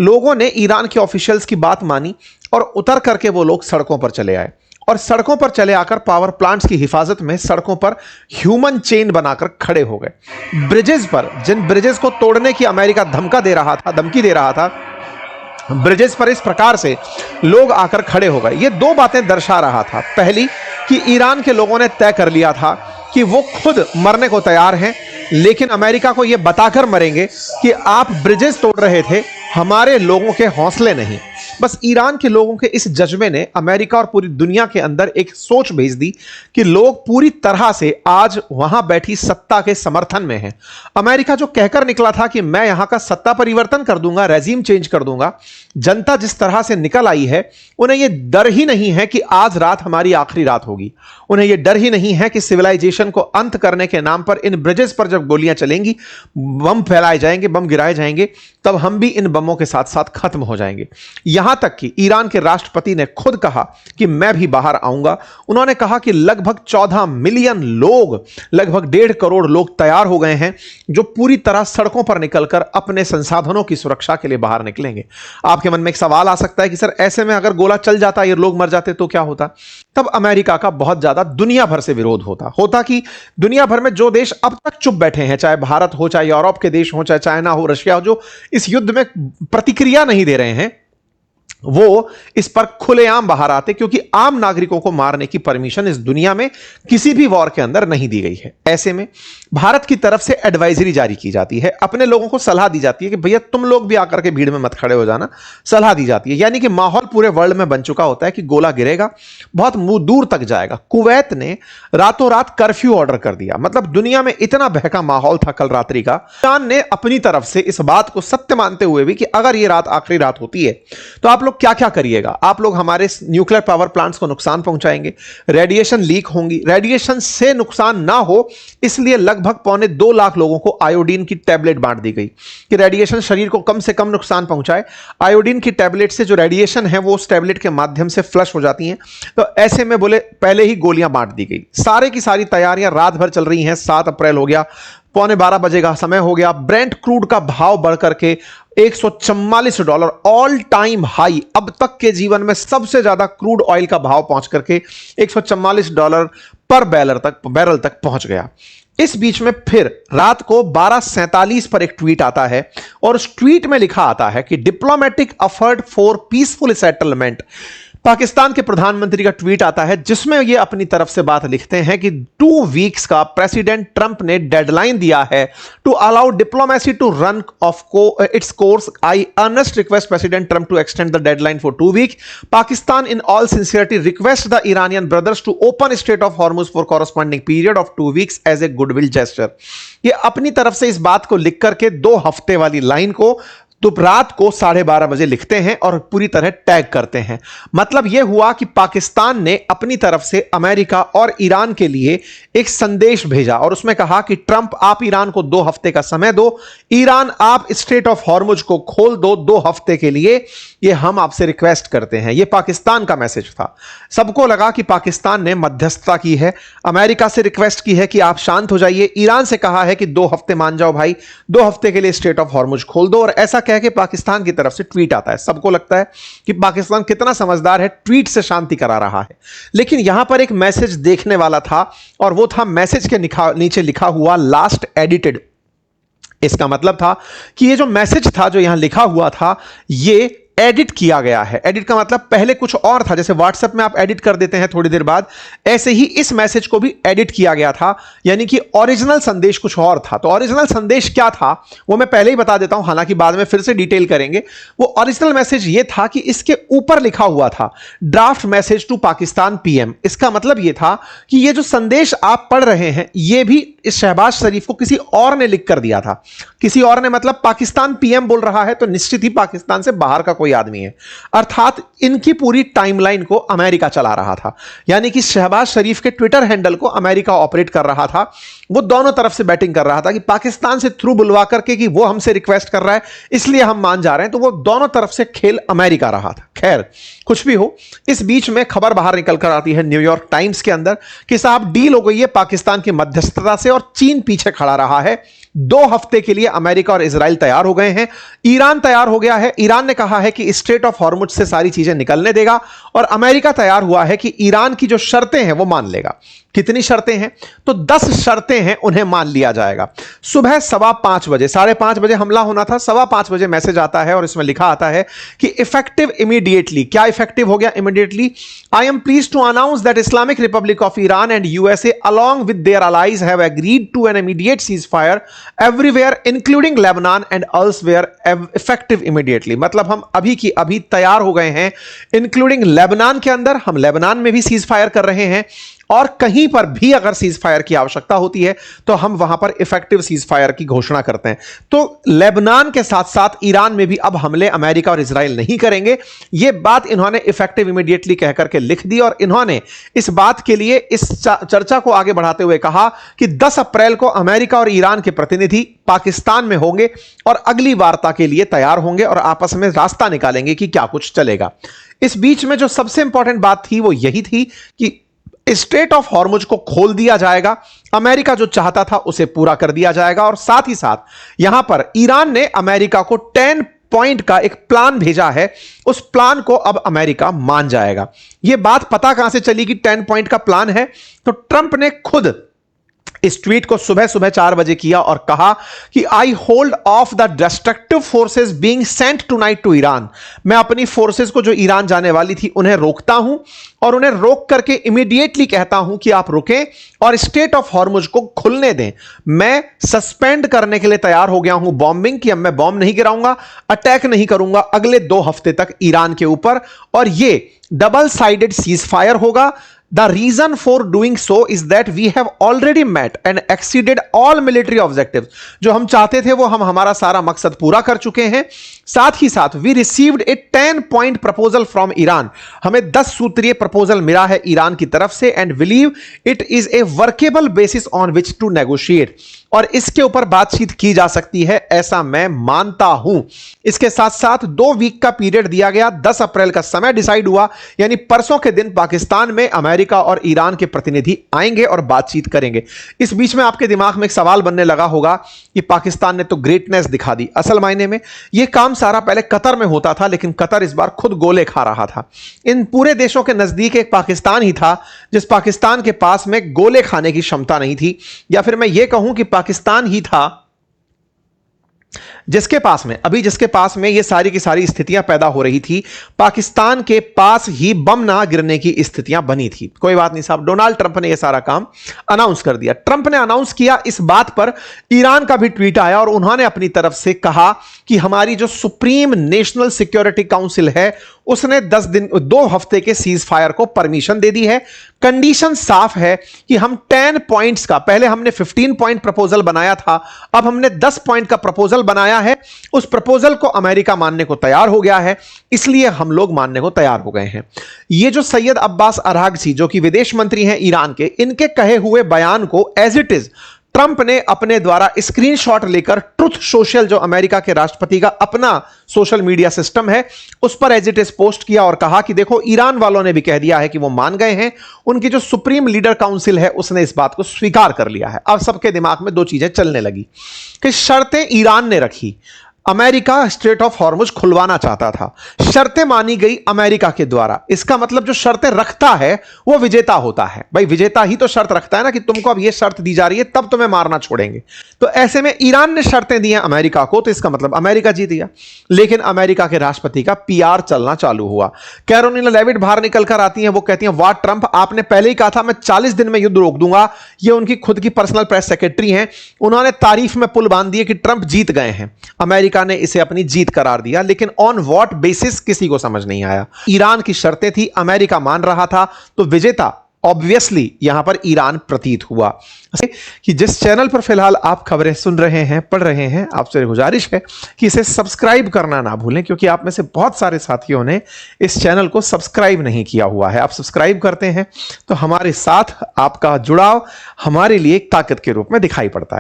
लोगों ने ईरान के ऑफिशियल्स की बात मानी और उतर करके वो लोग सड़कों पर चले आए और सड़कों पर चले आकर पावर प्लांट्स की हिफाजत में सड़कों पर ह्यूमन चेन बनाकर खड़े हो गए। ब्रिजेस पर, जिन ब्रिजेस को तोड़ने की अमेरिका धमकी दे रहा था, ब्रिजेस पर इस प्रकार से लोग आकर खड़े हो गए। ये दो बातें दर्शा रहा था। पहली कि ईरान के लोगों ने तय कर लिया था कि वो खुद मरने को तैयार हैं, लेकिन अमेरिका को यह बताकर मरेंगे कि आप ब्रिजेस तोड़ रहे थे, हमारे लोगों के हौसले नहीं। बस ईरान के लोगों के इस जज्बे ने अमेरिका और पूरी दुनिया के अंदर एक सोच भेज दी कि लोग पूरी तरह से आज वहां बैठी सत्ता के समर्थन में हैं। अमेरिका जो कहकर निकला था कि मैं यहां का सत्ता परिवर्तन कर दूंगा, रेजिम चेंज कर दूंगा, जनता जिस तरह से निकल आई है, उन्हें यह डर ही नहीं है कि आज रात हमारी आखिरी रात होगी। उन्हें यह डर ही नहीं है कि सिविलाइजेशन को अंत करने के नाम पर इन ब्रिजेस पर जब गोलियां चलेंगी, बम फैलाए जाएंगे, बम गिराए जाएंगे, तब हम भी इन बमों के साथ साथ खत्म हो जाएंगे। यहां तक कि ईरान के राष्ट्रपति ने खुद कहा कि मैं भी बाहर आऊंगा। उन्होंने कहा कि लगभग 14 मिलियन लोग, लगभग 1.5 करोड़ लोग तैयार हो गए हैं जो पूरी तरह सड़कों पर निकलकर अपने संसाधनों की सुरक्षा के लिए बाहर निकलेंगे। आपके मन में एक सवाल आ सकता है कि सर ऐसे में अगर गोला चल जाता, ये लोग मर जाते तो क्या होता? तब अमेरिका का बहुत ज्यादा दुनिया भर से विरोध होता कि दुनिया भर में जो देश अब तक चुप बैठे हैं, चाहे भारत हो, चाहे यूरोप के देश हो, चाहे चाइना हो, रशिया हो, जो इस युद्ध में प्रतिक्रिया नहीं दे रहे हैं, वो इस पर खुलेआम बाहर आते, क्योंकि आम नागरिकों को मारने की परमिशन इस दुनिया में किसी भी वॉर के अंदर नहीं दी गई है। ऐसे में भारत की तरफ से एडवाइजरी जारी की जाती है, अपने लोगों को सलाह दी जाती है कि भैया तुम लोग भी आकर के भीड़ में मत खड़े हो जाना, सलाह दी जाती है। यानी कि माहौल पूरे वर्ल्ड में बन चुका होता है कि गोला गिरेगा, बहुत दूर तक जाएगा। कुवैत ने रातों रात कर्फ्यू ऑर्डर कर दिया, मतलब दुनिया में इतना बहका माहौल था कल रात्रि का। ईरान ने अपनी तरफ से इस बात को सत्य मानते हुए भी कि अगर यह रात आखिरी रात होती है तो आप लोग क्या क्या करिएगा? आप लोग हमारे न्यूक्लियर पावर प्लांट्स को नुकसान पहुंचाएंगे, रेडिएशन लीक होंगी, रेडिएशन से नुकसान ना हो इसलिए लगभग 2.25 लाख लोगों को आयोडीन की टैबलेट बांट दी गई कि रेडिएशन शरीर को कम से कम नुकसान पहुंचाए। आयोडीन की टैबलेट से जो रेडिएशन है वो उस टैबलेट के माध्यम से फ्लश हो जाती हैं। तो ऐसे में बोले पहले ही गोलियां बांट दी गई। सारे की सारी तैयारियां रात भर चल रही हैं। 7 अप्रैल हो गया, 11:15 बजे का समय हो गया। ब्रेंट क्रूड का भाव बढ़कर के $144 ऑल टाइम हाई, अब तक के जीवन में सबसे ज्यादा क्रूड ऑयल का भाव पहुंच करके $144 पर बैरल तक पहुंच गया। इस बीच में फिर रात को 12:47 पर एक ट्वीट आता है और उस ट्वीट में लिखा आता है कि diplomatic effort for peaceful settlement. Pakistan के प्रधानमंत्री का ट्वीट आता है जिसमें ये अपनी तरफ से बात लिखते हैं कि 2 वीक्स का प्रेसिडेंट ट्रंप ने डेडलाइन दिया है to allow diplomacy to run of its course. I earnest request President Trump to extend the deadline for 2 week. Pakistan in all sincerity request the Iranian brothers to open strait of Hormuz for corresponding period of 2 weeks as a goodwill gesture. ये अपनी तरफ से इस बात को लिख करके 2 हफ्ते वाली लाइन को तो रात को 12:30 बजे लिखते हैं और पूरी तरह टैग करते हैं। मतलब यह हुआ कि पाकिस्तान ने अपनी तरफ से अमेरिका और ईरान के लिए एक संदेश भेजा और उसमें कहा कि ट्रंप आप ईरान को 2 हफ्ते का समय दो, ईरान आप स्ट्रेट ऑफ हॉर्मुज को खोल दो 2 हफ्ते के लिए, यह हम आपसे रिक्वेस्ट करते हैं। यह पाकिस्तान का मैसेज था। सबको लगा कि पाकिस्तान ने मध्यस्थता की है, अमेरिका से रिक्वेस्ट की है कि आप शांत हो जाइए, ईरान से कहा है कि 2 हफ्ते मान जाओ भाई, 2 हफ्ते के लिए स्ट्रेट ऑफ हॉर्मुज खोल दो, और ऐसा कह के पाकिस्तान की तरफ से ट्वीट आता है। सबको लगता है कि पाकिस्तान कितना समझदार है, ट्वीट से शांति करा रहा है। लेकिन यहां पर एक मैसेज देखने वाला था और वो था मैसेज के नीचे लिखा हुआ लास्ट एडिटेड। इसका मतलब था कि ये जो मैसेज था जो यहां लिखा हुआ था ये एडिट किया गया है। एडिट का मतलब पहले कुछ और था, जैसे व्हाट्सएप में आप एडिट कर देते हैं थोड़ी देर बाद, ऐसे ही इस मैसेज को भी एडिट किया गया था, यानी कि ओरिजिनल संदेश कुछ और था। तो ओरिजिनल संदेश क्या था वो मैं पहले ही बता देता हूं, हालांकि बाद में फिर से डिटेल करेंगे। वो ओरिजिनल मैसेज ये था कि इसके ऊपर लिखा हुआ था draft message to Pakistan PM. इसका मतलब ये था कि ये जो संदेश आप पढ़ रहे हैं ये भी इस शहबाज शरीफ को किसी और ने लिख कर दिया था। किसी और ने मतलब पाकिस्तान पीएम बोल रहा है तो निश्चित ही पाकिस्तान से बाहर का कोई आदमी है, अर्थात इनकी पूरी टाइमलाइन को अमेरिका चला रहा था। यानी कि शहबाज शरीफ के ट्विटर हैंडल को अमेरिका ऑपरेट कर रहा था। वो दोनों तरफ से बैटिंग कर रहा था कि पाकिस्तान से थ्रू बुलवा करके कि वो हमसे रिक्वेस्ट कर रहा है इसलिए हम मान जा रहे हैं, तो वो दोनों तरफ से खेल अमेरिका रहा था। खैर कुछ भी हो, इस बीच में खबर बाहर निकल कर आती है न्यूयॉर्क टाइम्स के अंदर कि साहब डील हो गई है पाकिस्तान की मध्यस्थता से और चीन पीछे खड़ा रहा है। 2 हफ्ते के लिए अमेरिका और इजराइल तैयार हो गए हैं, ईरान तैयार हो गया है। ईरान ने कहा है कि स्ट्रेट ऑफ हॉर्मुज से सारी चीजें निकलने देगा और अमेरिका तैयार हुआ है कि ईरान की जो शर्तें हैं वो मान लेगा। कितनी शर्तें हैं? तो 10 शर्तें हैं, उन्हें मान लिया जाएगा। सुबह 5:15 बजे, 5:30 बजे हमला होना था, 5:15 बजे मैसेज आता है और इसमें लिखा आता है कि इफेक्टिव इमीडिएटली। क्या इफेक्टिव हो गया immediately? I am please to announce that Islamic Republic of Iran and USA along with their allies have agreed to an immediate ceasefire everywhere including Lebanon and elsewhere effective immediately. मतलब हम अभी की अभी तैयार हो गए हैं, including Lebanon के अंदर, हम लेबनान में भी सीज फायर कर रहे हैं और कहीं पर भी अगर सीज फायर की आवश्यकता होती है तो हम वहां पर इफेक्टिव सीज फायर की घोषणा करते हैं। तो लेबनान के साथ साथ ईरान में भी अब हमले अमेरिका और इजराइल नहीं करेंगे। यह बात इन्होंने इफेक्टिव इमीडिएटली कहकर के लिख दी और इन्होंने इस बात के लिए इस चर्चा को आगे बढ़ाते हुए कहा कि 10 अप्रैल को अमेरिका और ईरान के प्रतिनिधि पाकिस्तान में होंगे और अगली वार्ता के लिए तैयार होंगे और आपस में रास्ता निकालेंगे कि क्या कुछ चलेगा। इस बीच में जो सबसे इंपॉर्टेंट बात थी वो यही थी कि स्ट्रेट ऑफ हॉर्मुज को खोल दिया जाएगा, अमेरिका जो चाहता था उसे पूरा कर दिया जाएगा और साथ ही साथ यहां पर ईरान ने अमेरिका को 10 पॉइंट का एक प्लान भेजा है, उस प्लान को अब अमेरिका मान जाएगा। यह बात पता कहां से चली कि 10 पॉइंट का प्लान है? तो ट्रंप ने खुद इस ट्वीट को सुबह 4 बजे किया और कहा कि I hold off the destructive forces being sent tonight to Iran. मैं अपनी फोर्सेस को जो ईरान जाने वाली थी उन्हें रोकता हूं और उन्हें रोक करके इमीडिएटली कहता हूं कि आप रुकें और स्ट्रेट ऑफ हॉर्मुज को खुलने दें। मैं सस्पेंड करने के लिए तैयार हो गया हूं बॉम्बिंग की, अब मैं बॉम्ब नहीं गिराऊंगा, अटैक नहीं करूंगा अगले 2 हफ्ते तक ईरान के ऊपर और यह डबल साइडेड सीज फायर होगा। The reason for doing so is that we have already met and exceeded all military objectives. जो हम चाहते थे वो हम हमारा सारा मकसद पूरा कर चुके हैं। साथ ही साथ we received a 10-point proposal from Iran. हमें 10 सूत्रीय प्रपोजल मिला है ईरान की तरफ से and believe it is a workable basis on which to negotiate. और इसके ऊपर बातचीत की जा सकती है, ऐसा मैं मानता हूं। इसके साथ साथ 2 वीक का पीरियड दिया गया, 10 अप्रैल का समय डिसाइड हुआ, यानी परसों के दिन पाकिस्तान में अमेरिका और ईरान के प्रतिनिधि आएंगे और बातचीत करेंगे। इस बीच में आपके दिमाग में एक सवाल बनने लगा होगा कि पाकिस्तान ने तो ग्रेटनेस दिखा दी। असल मायने में यह काम सारा पहले कतर में होता था, लेकिन कतर इस बार खुद गोले खा रहा था। इन पूरे देशों के नजदीक एक पाकिस्तान ही था जिस पाकिस्तान के पास में गोले खाने की क्षमता नहीं थी, या फिर मैं यह कहूं कि पाकिस्तान ही था जिसके पास में ये सारी की सारी स्थितियां पैदा हो रही थी। पाकिस्तान के पास ही बम ना गिरने की स्थितियां बनी थी। कोई बात नहीं साहब, डोनाल्ड ट्रंप ने यह सारा काम अनाउंस कर दिया। ट्रंप ने अनाउंस किया, इस बात पर ईरान का भी ट्वीट आया और उन्होंने अपनी तरफ से कहा कि हमारी जो सुप्रीम नेशनल सिक्योरिटी काउंसिल है उसने 2 हफ्ते के सीज फायर को परमिशन दे दी है। कंडीशन साफ है कि हम 10 पॉइंट्स का, पहले हमने 15 पॉइंट प्रपोजल बनाया था, अब हमने 10 पॉइंट का प्रपोजल बनाया है। उस प्रपोजल को अमेरिका मानने को तैयार हो गया है, इसलिए हम लोग मानने को तैयार हो गए हैं। ये जो सैयद अब्बास अरागची जो कि विदेश मंत्री हैं ईरान के, इनके कहे हुए बयान को एज इट इज ट्रंप ने अपने द्वारा स्क्रीनशॉट लेकर ट्रुथ सोशल, जो अमेरिका के राष्ट्रपति का अपना सोशल मीडिया सिस्टम है, उस पर एज इट इज पोस्ट किया और कहा कि देखो ईरान वालों ने भी कह दिया है कि वो मान गए हैं, उनकी जो सुप्रीम लीडर काउंसिल है उसने इस बात को स्वीकार कर लिया है। अब सबके दिमाग में 2 चीजें चलने लगी कि शर्तें ईरान ने रखी, अमेरिका स्ट्रेट ऑफ हॉर्मुज खुलवाना चाहता था, शर्तें मानी गई अमेरिका के द्वारा। इसका मतलब जो शर्तें रखता है वो विजेता होता है। भाई विजेता ही तो शर्त रखता है ना कि तुमको अब ये शर्त दी जा रही है तब तुम्हें मारना छोड़ेंगे। तो ऐसे में ईरान ने शर्तें दी हैं अमेरिका को, तो इसका मतलब अमेरिका जीत गया। लेकिन अमेरिका के राष्ट्रपति का पीआर चलना चालू हुआ। कैरोलिना लेविट बाहर निकल कर आती हैं, वो कहती हैं वाह ट्रंप, आपने पहले ही कहा था मैं 40 दिन में युद्ध रोक दूंगा। ये उनकी खुद की पर्सनल प्रेस सेक्रेटरी हैं, उन्होंने तारीफ में पुल बांध दिए कि ट्रंप जीत गए हैं। अमेरिका ने इसे अपनी जीत करार दिया, लेकिन ऑन व्हाट बेसिस किसी को समझ नहीं आया। ईरान की शर्तें थी, अमेरिका मान रहा था, तो विजेता ऑब्वियसली यहां पर ईरान प्रतीत हुआ। कि जिस चैनल पर फिलहाल आप खबरें सुन रहे हैं, पढ़ रहे हैं, आपसे गुजारिश है कि इसे सब्सक्राइब करना ना भूलें, क्योंकि आप में से बहुत सारे साथियों ने इस चैनल को सब्सक्राइब नहीं किया हुआ है। आप सब्सक्राइब करते हैं तो हमारे साथ आपका जुड़ाव हमारे लिए एक ताकत के रूप में दिखाई पड़ता है।